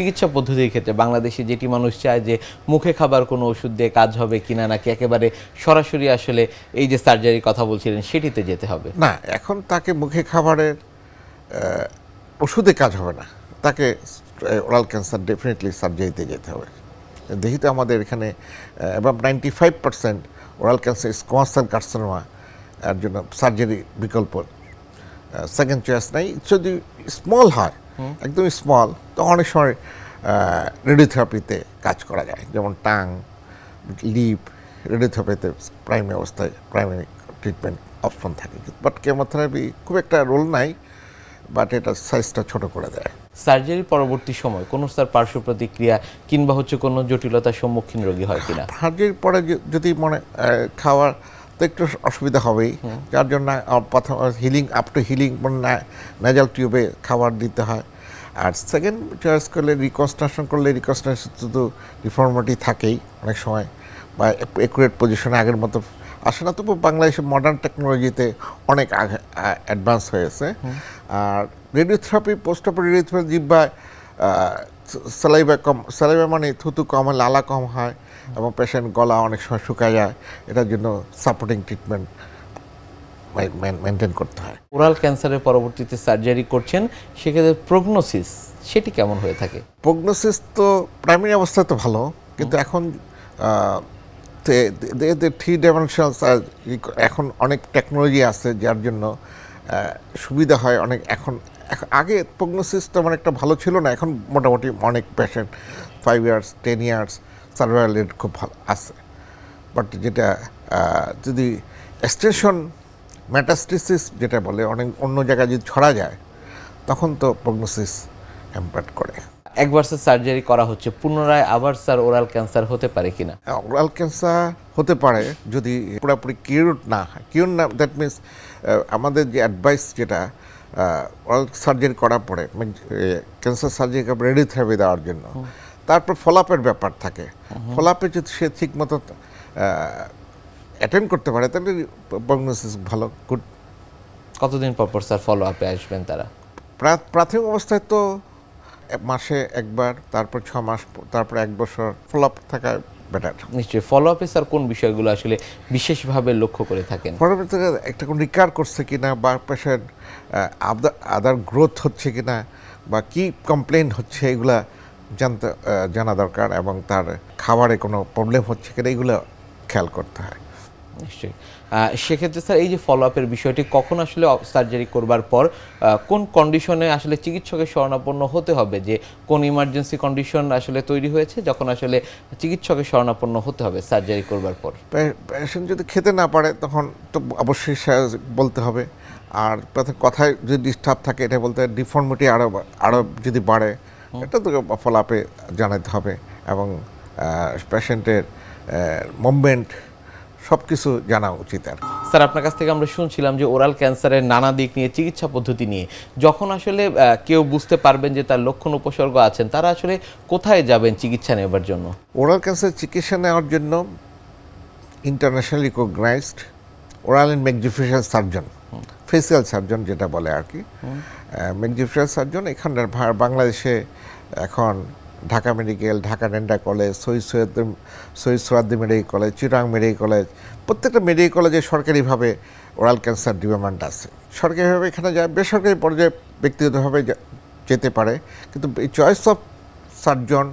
চিকিৎসা পদ্ধতির ক্ষেত্রে বাংলাদেশে যেটি মানুষ চায় যে মুখে খাবার কোনো ওষুধ দিয়ে কাজ হবে কিনা, নাকি একেবারে সরাসরি আসলে এই যে সার্জারির কথা বলছিলেন সেটিতে যেতে হবে? না, এখন তাকে মুখে খাবারের ওষুধে কাজ হবে না, তাকে ওরাল ক্যান্সার ডেফিনেটলি সার্জারিতে যেতে হবে। যেহেতু আমাদের এখানে এবং 95% oral cancer squamous cell carcinoma এর জন্য সার্জারি বিকল্প সেকেন্ড চয়েস নাই। যদি স্মল হয়, একদম স্মল, তো অনেক সময় রেডিওথেরাপিতে কাজ করা যায়, যেমন টাং, লিপ, রেডিওথেরাপিতে প্রাইমারি ট্রিটমেন্ট অপশন থাকে। বাট কেমোথেরাপি খুব একটা রোল নাই, বাট এটা সাইজটা ছোট করে দেয়। সার্জারির পরবর্তী সময় কোনো পার্শ্ব প্রতিক্রিয়া কিংবা কোনো জটিলতার সম্মুখীন রোগী হয় কিনা? সার্জারির পরে যদি খাওয়ার তো একটু অসুবিধা হবেই, যার জন্য প্রথম healing up to healing nasal টিউবে খাবার দিতে হয়। আর সেকেন্ড চয়েস করলে রিকনস্ট্রাকশন করলে রিকনস্ট্রাকশন তো ডিফর্মিটি থাকেই অনেক সময়, বা একুরেট পজিশনে আগের মতো আসে না। তবু বাংলাদেশের মডার্ন টেকনোলজিতে অনেক অ্যাডভান্স হয়েছে। আর রেডিওথেরাপি, পোস্ট অপারেটিভ রেডিওথেরাপি জিহ্বায় স্যালাইভা মানে থুতু কম হয়, লালা কম হয় এবং পেশেন্ট গলা অনেক সময় শুকায় যায়। এটার জন্য সাপোর্টিং ট্রিটমেন্ট মেনটেন করতে হয়। ওরাল ক্যান্সারের পরবর্তীতে সার্জারি করছেন, সেক্ষেত্রে প্রগনোসিস সেটি কেমন হয়ে থাকে? প্রগনোসিস তো প্রাইমারি অবস্থায় তো ভালো, কিন্তু এখন 3 ডাইমেনশনাল এখন অনেক টেকনোলজি আছে, যার জন্য সুবিধা হয় অনেক। এখন আগে প্রগনোসিস তেমন একটা ভালো ছিল না, এখন মোটামুটি অনেক patient 5 years 10 years survival rate খুব ভালো আছে। বাট যেটা যদি এক্সটেনশন মেটাস্টেসিস যেটা বলে, অনেক অন্য জায়গায় যদি ছড়া যায়, তখন তো প্রগনোসিস ইমপ্যাক্ট করে। একবার সার্জারি করা হচ্ছে, পুনরায় আবার ওরাল ক্যান্সার হতে পারে কিনা? ওরাল ক্যান্সার হতে পারে যদি পুরোপুরি কিউর না হয়। কিউর না, দ্যাট মিনস আমাদের যে অ্যাডভাইস যেটা ওরাল সার্জারি করার পরে, ক্যান্সার সার্জারি রেডিওথেরাপি দেওয়ার জন্য, তারপর ফলোআপের ব্যাপার থাকে। ফলোআপে যদি সে ঠিক মতো অ্যাটেন্ড করতে পারে, তাহলে প্রগনোসিস ভালো, গুড। কতদিন পর ফলোআপে আসবেন তারা? প্রাথমিক অবস্থায় তো মাসে একবার, তারপর 6 মাস, তারপর 1 বছর ফলোআপ থাকা বেটার। নিশ্চয়ই। ফলোআপে স্যার কোন বিষয়গুলো আসলে বিশেষভাবে লক্ষ্য করে থাকেন? ফলোআপে থেকে একটা কোন রিকার করছে কিনা, বা পেশেন্ট আদার গ্রোথ হচ্ছে কিনা, বা কি কমপ্লেন হচ্ছে, এগুলা জানা দরকার। এবং তার খাবারে কোনো প্রবলেম হচ্ছে কিনা, এগুলো খেয়াল করতে হয়। নিশ্চয়ই। সেক্ষেত্রে স্যার এই যে ফলোআপের বিষয়টি, কখন আসলে সার্জারি করবার পর কোন কন্ডিশনে আসলে চিকিৎসকের শরণাপন্ন হতে হবে, যে কোন ইমার্জেন্সি কন্ডিশন আসলে তৈরি হয়েছে যখন আসলে চিকিৎসকের শরণাপন্ন হতে হবে সার্জারি করবার পর? পেশেন্ট যদি খেতে না পারে, তখন তো অবশ্যই বলতে হবে। আর প্রথম কথায় যদি ডিস্টার্ব থাকে, এটা বলতে ডিফর্মিটি আরও যদি বাড়ে, এটা তো ফলোআপে জানাতে হবে। এবং পেশেন্টের মুভমেন্ট সব কিছু জানা উচিত। আর স্যার, আপনার কাছ থেকে আমরা শুনছিলাম যে ওরাল ক্যান্সারের নানা দিক নিয়ে, চিকিৎসা পদ্ধতি নিয়ে, যখন আসলে কেউ বুঝতে পারবেন যে তার লক্ষণ উপসর্গ আছেন, তারা আসলে কোথায় যাবেন চিকিৎসা নেবার জন্য? ওরাল ক্যান্সার চিকিৎসা নেওয়ার জন্য international recognized oral and maxillofacial surgeon, facial surgeon যেটা বলে আর কি, ম্যাক্সিলোফেশিয়াল সার্জন এখানকার বাংলাদেশে এখন Dhaka medical, Dhaka dental college, Shahid Suhrawardy medical college, Chittagong medical college, প্রত্যেকটা মেডিকেল কলেজে সরকারিভাবে ওরাল ক্যান্সার ডিপার্টমেন্ট আছে। সরকারিভাবে এখানে যায়, বেসরকারি পর্যায়ে ব্যক্তিগতভাবে যেতে পারে। কিন্তু এই choice of surgeon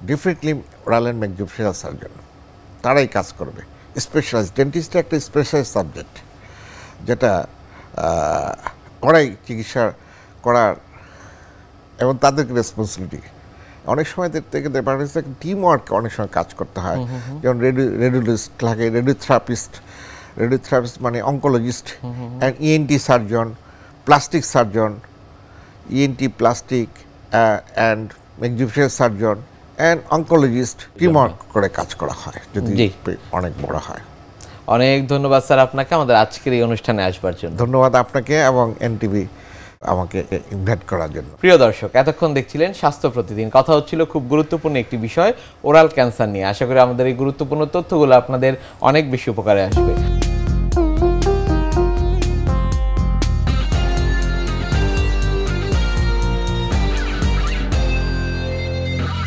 definitely oral and maxillofacial surgeon, তারাই কাজ করবে। স্পেশালাইজড ডেন্টিস্টটা একটা স্পেশালাইজড সাবজেক্ট, যেটা ওরাই চিকিৎসা করার, এবং তাদেরকে রেসপন্সিবিলিটি। অনেক সময় থেকে টিম ওয়ার্ক অনেক সময় কাজ করতে হয়। যেমন রেডিওলজিস্ট লাগে, রেডিওথেরাপিস্ট মানে oncologist, and ENT surgeon, plastic surgeon, ENT plastic and maxillofacial surgeon and oncologist, team work করে কাজ করা হয় যদি অনেক বড় হয়। অনেক ধন্যবাদ স্যার আপনাকে আমাদের আজকের এই অনুষ্ঠানে আসবার জন্য। ধন্যবাদ আপনাকে এবং এনটিভি আমাকে ইনভাইট করার জন্য। প্রিয় দর্শক, এতক্ষণ দেখছিলেন স্বাস্থ্য প্রতিদিন। কথা হচ্ছিল খুব গুরুত্বপূর্ণ একটি বিষয়, ওরাল ক্যান্সার নিয়ে। আশা করি আমাদের এই গুরুত্বপূর্ণ তথ্যগুলো আপনাদের অনেক বেশি উপকারে আসবে।